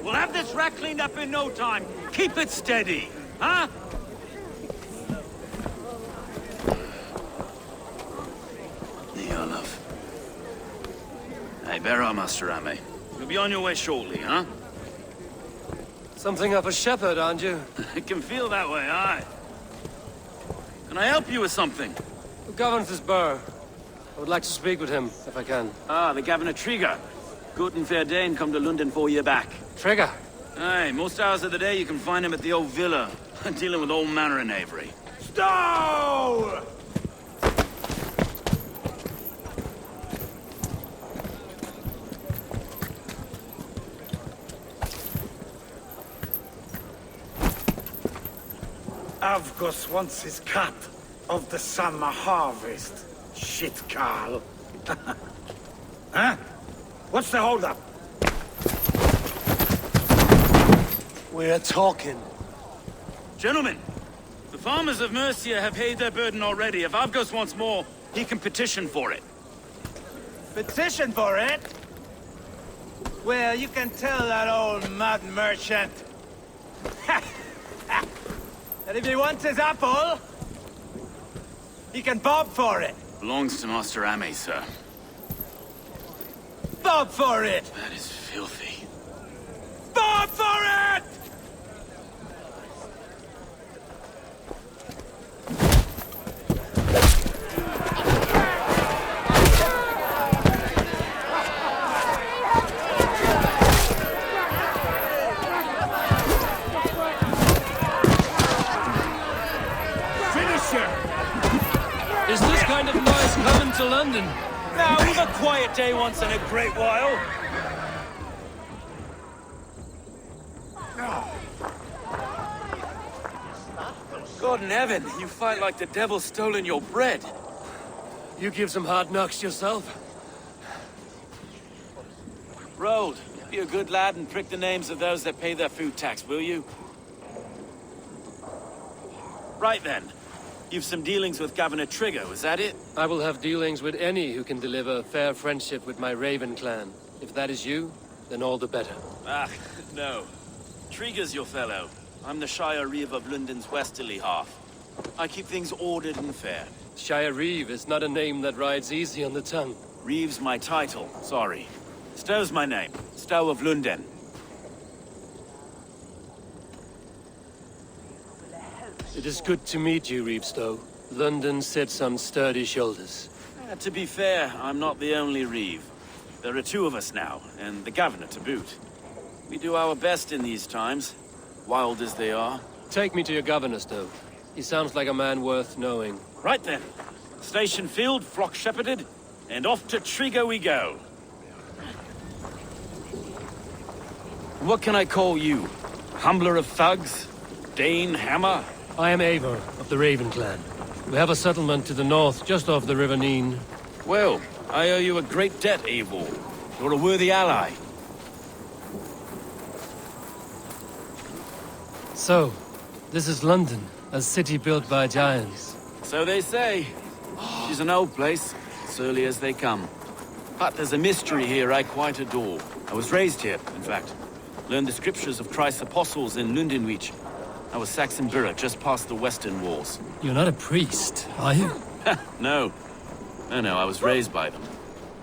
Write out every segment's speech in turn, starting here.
We'll have this wreck cleaned up in no time. Keep it steady, huh? Here, love. Hey, bear our Master Ame. You'll be on your way shortly, huh? Something of a shepherd, aren't you? It can feel that way, aye. Can I help you with something? Who governs this burr? I would like to speak with him, if I can. Ah, the Governor Trigger. Good and fair Dane come to London 4 year back. Trigger? Aye, most hours of the day you can find him at the old villa, dealing with all manner in Avery. Stow! Avgos wants his cut of the summer harvest. Shit, Carl. Huh? What's the holdup? We're talking. Gentlemen, the farmers of Mercia have paid their burden already. If Avgos wants more, he can petition for it. Petition for it? Well, you can tell that old mud merchant that if he wants his apple, he can bob for it. Belongs to Master Ame, sir. Bob for it! That is filthy. Bob for it! Is this kind of noise coming to London? Now, we've a quiet day once in a great while. God in heaven, you fight like the devil's stolen your bread. You give some hard knocks yourself? Road, be a good lad and prick the names of those that pay their food tax, will you? Right then. You've some dealings with Governor Trigger, is that it? I will have dealings with any who can deliver fair friendship with my Raven clan. If that is you, then all the better. Ah, no. Trigger's your fellow. I'm the Shire Reeve of London's westerly half. I keep things ordered and fair. Shire Reeve is not a name that rides easy on the tongue. Reeve's my title, sorry. Stow's my name. Stow of London. It is good to meet you, Reevestow. London sits on sturdy shoulders. To be fair, I'm not the only Reeve. There are two of us now, and the Governor to boot. We do our best in these times, wild as they are. Take me to your governor, Stow. He sounds like a man worth knowing. Right then. Station filled, flock shepherded, and off to Trigger we go. What can I call you? Humbler of thugs? Dane Hammer? I am Eivor, of the Raven clan. We have a settlement to the north, just off the River Neen. Well, I owe you a great debt, Eivor. You're a worthy ally. So, this is London, a city built by giants. So they say. She's an old place, surly as they come. But there's a mystery here I quite adore. I was raised here, in fact. Learned the scriptures of Christ's apostles in Lundenwich. I was Saxon Borough, just past the western walls. You're not a priest, are you? No. No, I was raised by them.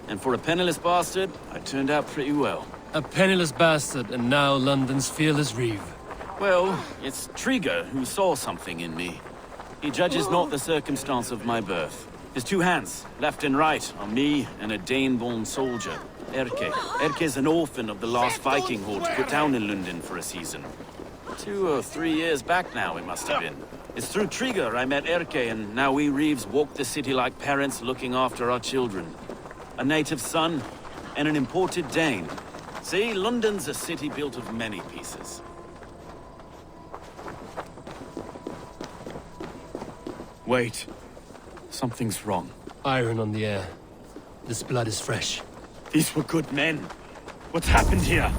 And for a penniless bastard, I turned out pretty well. A penniless bastard, and now London's fearless Reeve. Well, it's Trigger who saw something in me. He judges not the circumstance of my birth. His two hands, left and right, on me and a Dane-born soldier, Erke. Erke's an orphan of the last Viking horde put down in London for a season. 2 or 3 years back now, it must have been. It's through Trigger I met Erke, and now we Reeves walk the city like parents looking after our children. A native son, and an imported Dane. See, London's a city built of many pieces. Wait. Something's wrong. Iron on the air. This blood is fresh. These were good men. What's happened here?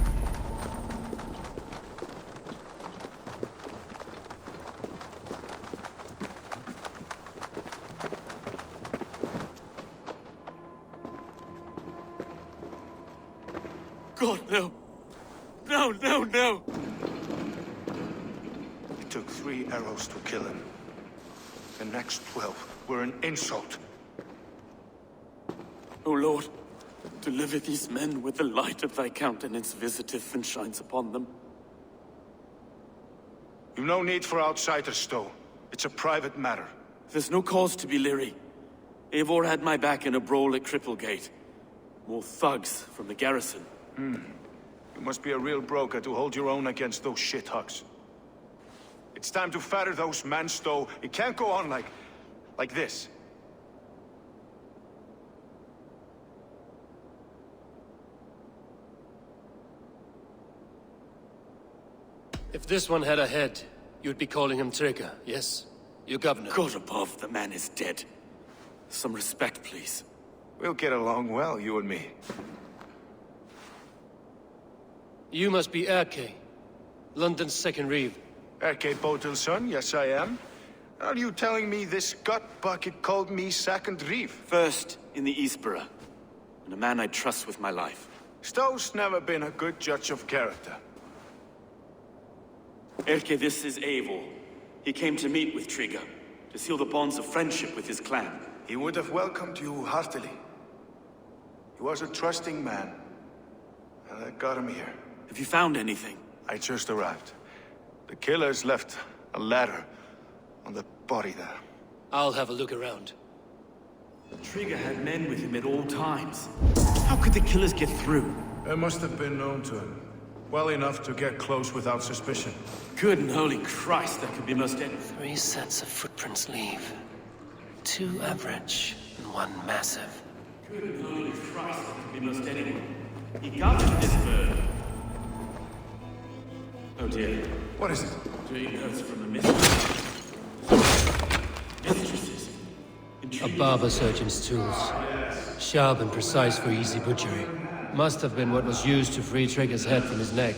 God, no. No, no, no! It took 3 arrows to kill him. The next 12 were an insult. O Lord, deliver these men with the light of thy countenance visiteth and shines upon them. You've no need for outsiders, though. It's a private matter. There's no cause to be leery. Eivor had my back in a brawl at Cripplegate. More thugs from the garrison. You must be a real broker to hold your own against those shithugs. It's time to fetter those men, Stowe. It can't go on like this. If this one had a head, you'd be calling him Trigger, yes? Your governor. God above, the man is dead. Some respect, please. We'll get along well, you and me. You must be Erke, London's second reeve. Erke Botel's son, yes I am. Are you telling me this gut bucket called me second reeve? First in the Eastborough, and a man I trust with my life. Stowe's never been a good judge of character. Erke, this is Eivor. He came to meet with Trigger, to seal the bonds of friendship with his clan. He would have welcomed you heartily. He was a trusting man, and I got him here. Have you found anything? I just arrived. The killers left a ladder on the body there. I'll have a look around. Trigger had men with him at all times. How could the killers get through? They must have been known to him. Well enough to get close without suspicion. Good and holy Christ, that could be most any. 3 sets of footprints leave. 2 average, and 1 massive. Good and holy Christ, that could be most anyone. He guarded this bird. Oh dear. What is it? Dream notes from the mistress. Mistresses. A barber surgeon's tools. Sharp and precise for easy butchery. Must have been what was used to free Trigger's head from his neck.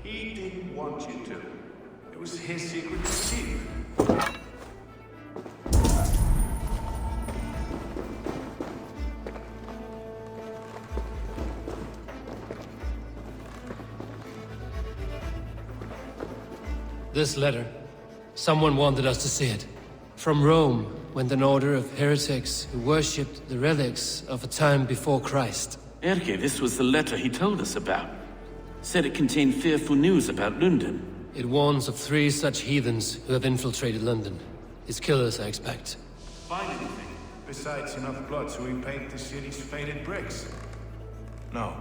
He didn't want you to. It was his secret to keep. This letter. Someone wanted us to see it. From Rome went an order of heretics who worshipped the relics of a time before Christ. Erke, this was the letter he told us about. Said it contained fearful news about London. It warns of 3 such heathens who have infiltrated London. His killers, I expect. Find anything? Besides enough blood so we paint the city's faded bricks. No.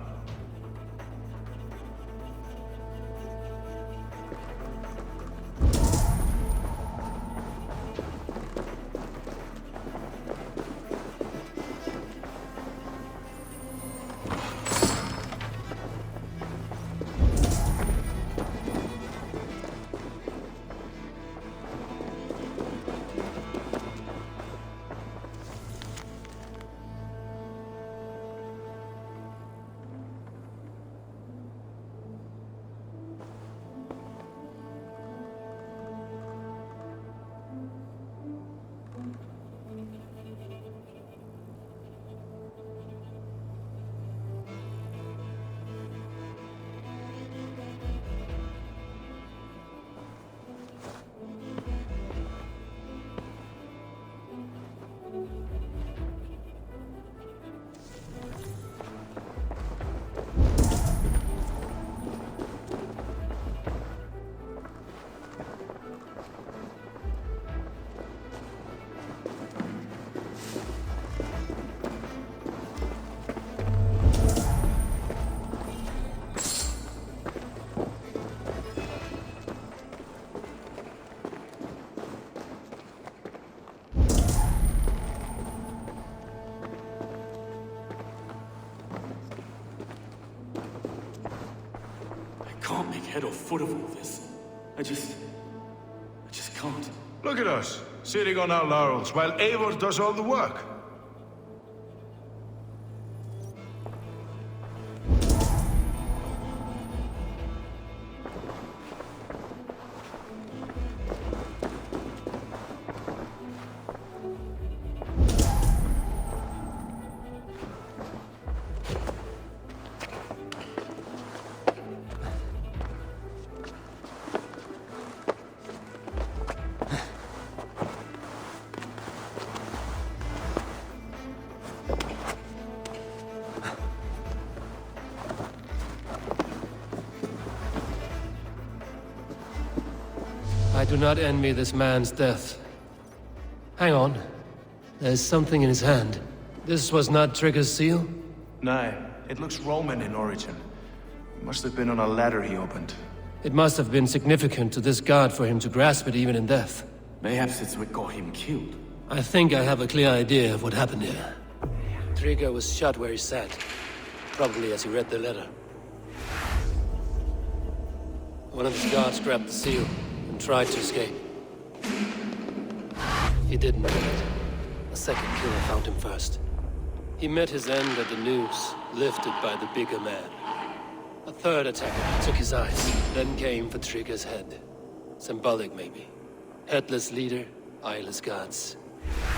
I can't make head or foot of all this. I just can't. Look at us, sitting on our laurels, while Eivor does all the work. do not envy this man's death. Hang on. There's something in his hand. This was not Trigger's seal? No, it looks Roman in origin. It must have been on a ladder he opened. It must have been significant to this god for him to grasp it even in death. Perhaps it's what got him killed. I think I have a clear idea of what happened here. Trigger was shot where he sat. Probably as he read the letter. One of his guards grabbed the seal and tried to escape. He didn't do it. A second killer found him first. He met his end at the noose, lifted by the bigger man. A third attacker took his eyes, then came for Trigger's head. Symbolic, maybe. Headless leader, eyeless guards.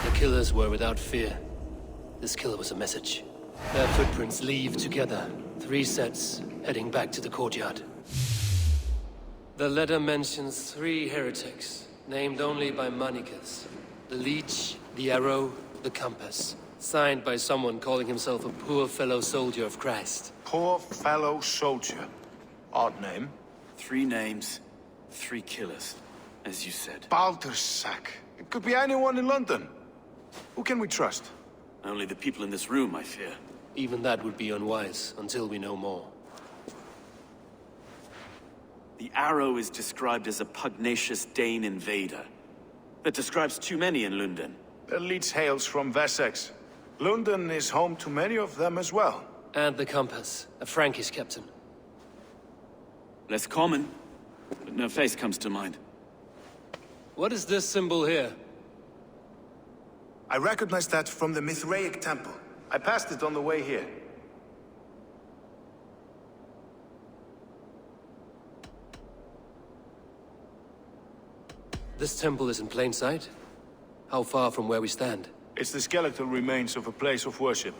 The killers were without fear. This killer was a message. Their footprints leave together. 3 sets, heading back to the courtyard. The letter mentions 3 heretics, named only by Manicus. The Leech, the Arrow, the Compass. Signed by someone calling himself a poor fellow soldier of Christ. Poor fellow soldier. Odd name. 3 names, 3 killers, as you said. Baldersack. It could be anyone in London. Who can we trust? Only the people in this room, I fear. Even that would be unwise, until we know more. The Arrow is described as a pugnacious Dane invader. That describes too many in London. The Leech hails from Wessex. London is home to many of them as well. And the Compass, a Frankish captain. Less common, but no face comes to mind. What is this symbol here? I recognize that from the Mithraic temple. I passed it on the way here. This temple is in plain sight? How far from where we stand? It's the skeletal remains of a place of worship.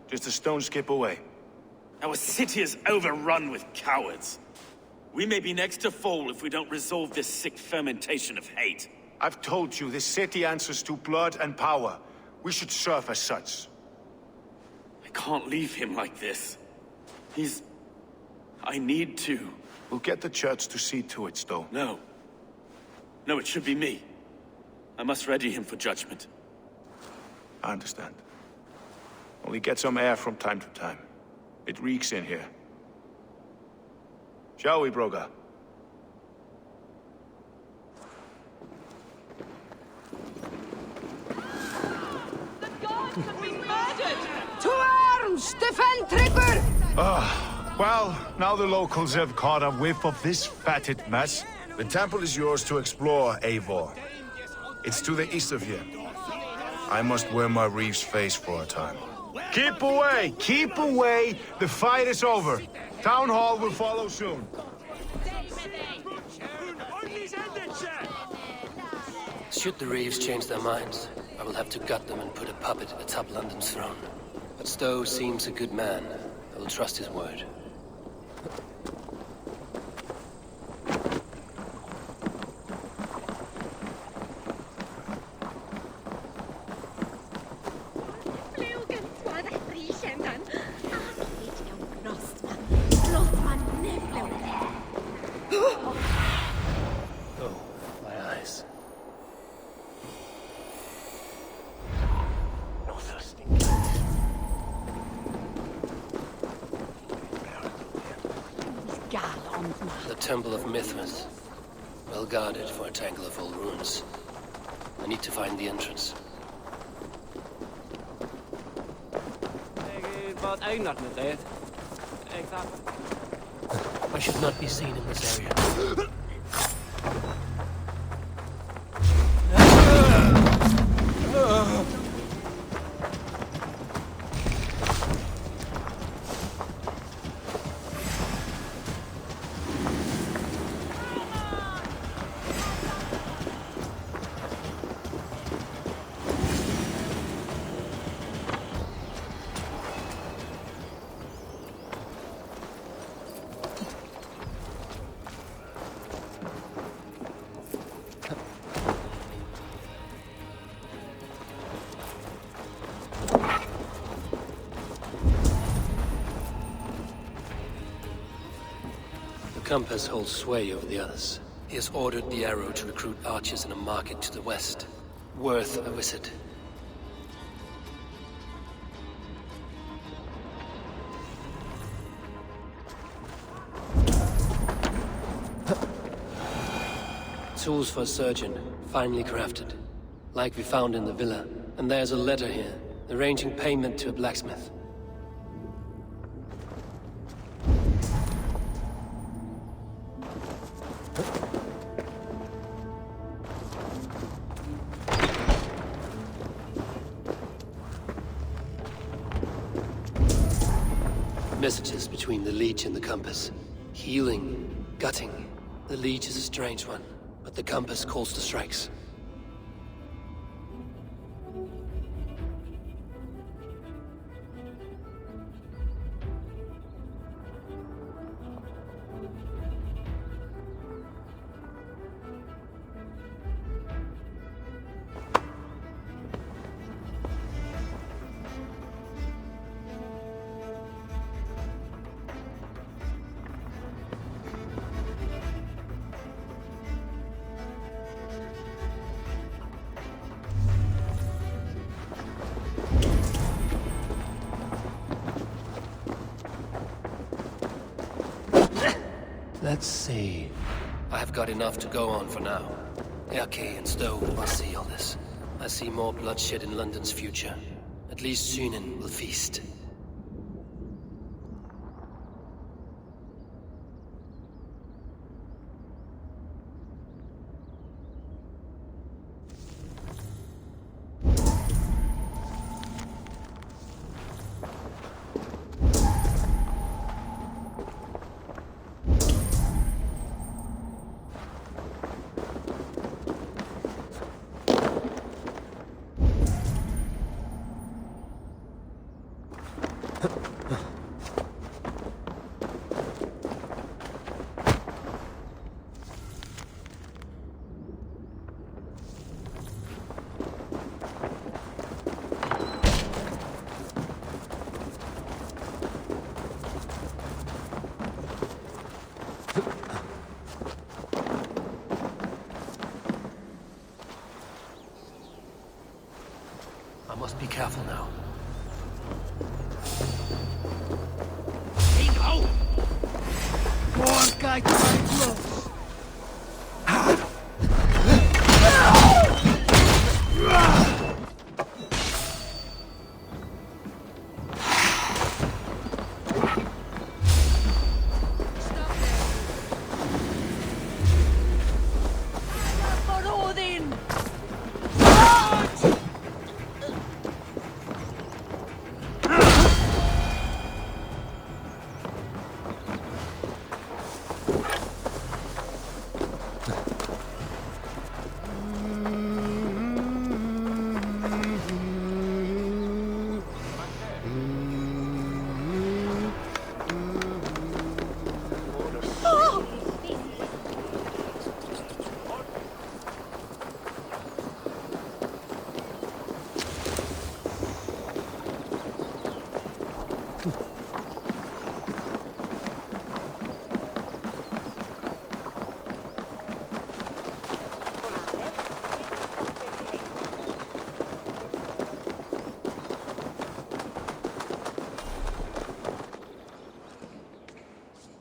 Just a stone's skip away. Our city is overrun with cowards. We may be next to fall if we don't resolve this sick fermentation of hate. I've told you, this city answers to blood and power. We should serve as such. I can't leave him like this. I need to. We'll get the church to see to it, Stowe. No. No, it should be me. I must ready him for judgment. I understand. Only get some air from time to time. It reeks in here. Shall we, Broga? The gods have been murdered! To arms! Defend Trigger! Well, now the locals have caught a whiff of this fatted mess. The temple is yours to explore, Eivor. It's to the east of here. I must wear my Reeve's face for a time. Keep away! Keep away! The fight is over. Town Hall will follow soon. Should the Reeves change their minds, I will have to gut them and put a puppet atop London's throne. But Stowe seems a good man. I will trust his word. Oh, my eyes. The Temple of Mithras. Well guarded for a tangle of old ruins. I need to find the entrance. I should not be seen in this area. The compass holds sway over the others. He has ordered the Arrow to recruit archers in a market to the west. Worth a visit. Tools for a surgeon, finely crafted. Like we found in the villa. And there's a letter here, arranging payment to a blacksmith. Messages between the Leech and the Compass. Healing, gutting. The Leech is a strange one, but the Compass calls the strikes. Let's see. I have got enough to go on for now. Erke and Stowe will see all this. I see more bloodshed in London's future. At least Cienie will feast. I must be careful now. More guy to my clothes.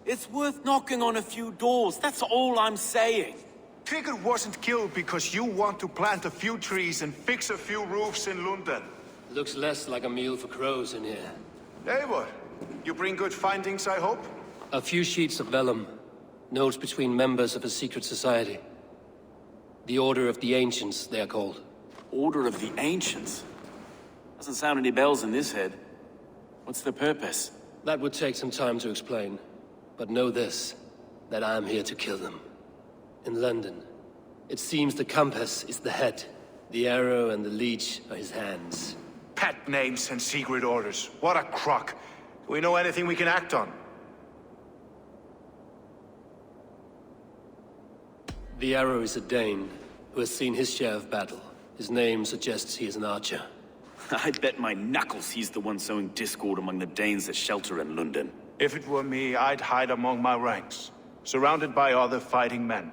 It's worth knocking on a few doors, that's all I'm saying. Trigger wasn't killed because you want to plant a few trees and fix a few roofs in London. Looks less like a meal for crows in here. Eivor, you bring good findings, I hope? A few sheets of vellum. Notes between members of a secret society. The Order of the Ancients, they are called. Order of the Ancients? Doesn't sound any bells in this head. What's the purpose? That would take some time to explain. But know this, that I am here to kill them. In London, it seems the Compass is the head. The Arrow and the Leech are his hands. Pet names and secret orders. What a crock. Do we know anything we can act on? The Arrow is a Dane, who has seen his share of battle. His name suggests he is an archer. I bet my knuckles he's the one sowing discord among the Danes that shelter in London. If it were me, I'd hide among my ranks, surrounded by other fighting men.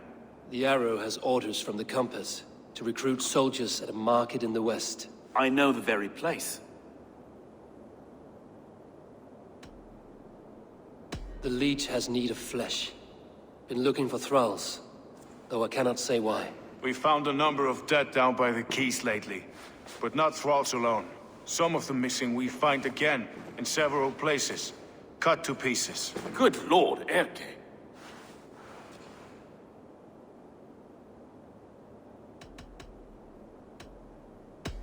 The Arrow has orders from the Compass to recruit soldiers at a market in the west. I know the very place. The Leech has need of flesh. Been looking for thralls, though I cannot say why. We found a number of dead down by the quays lately, but not thralls alone. Some of the missing we find again in several places, cut to pieces. Good lord, Erke.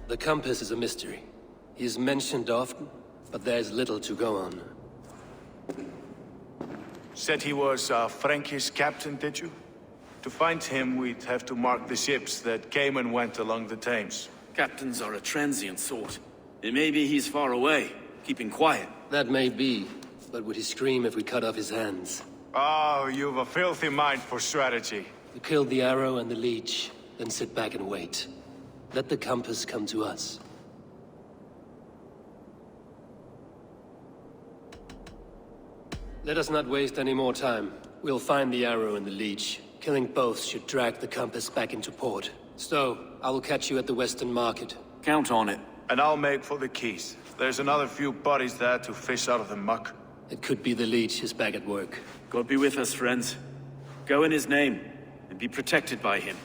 The Compass is a mystery. He is mentioned often, but there's little to go on. Said he was a Frankish captain, did you? To find him, we'd have to mark the ships that came and went along the Thames. Captains are a transient sort. It may be he's far away, keeping quiet. That may be, but would he scream if we cut off his hands? Oh, you've a filthy mind for strategy. We killed the Arrow and the Leech, then sit back and wait. Let the Compass come to us. Let us not waste any more time. We'll find the Arrow and the Leech. Killing both should drag the Compass back into port. So, I will catch you at the Western Market. Count on it. And I'll make for the quays. There's another few bodies there to fish out of the muck. It could be the Leech is back at work. God be with us, friends. Go in his name, and be protected by him.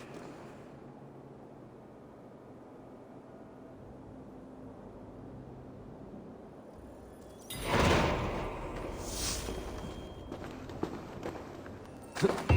Huh.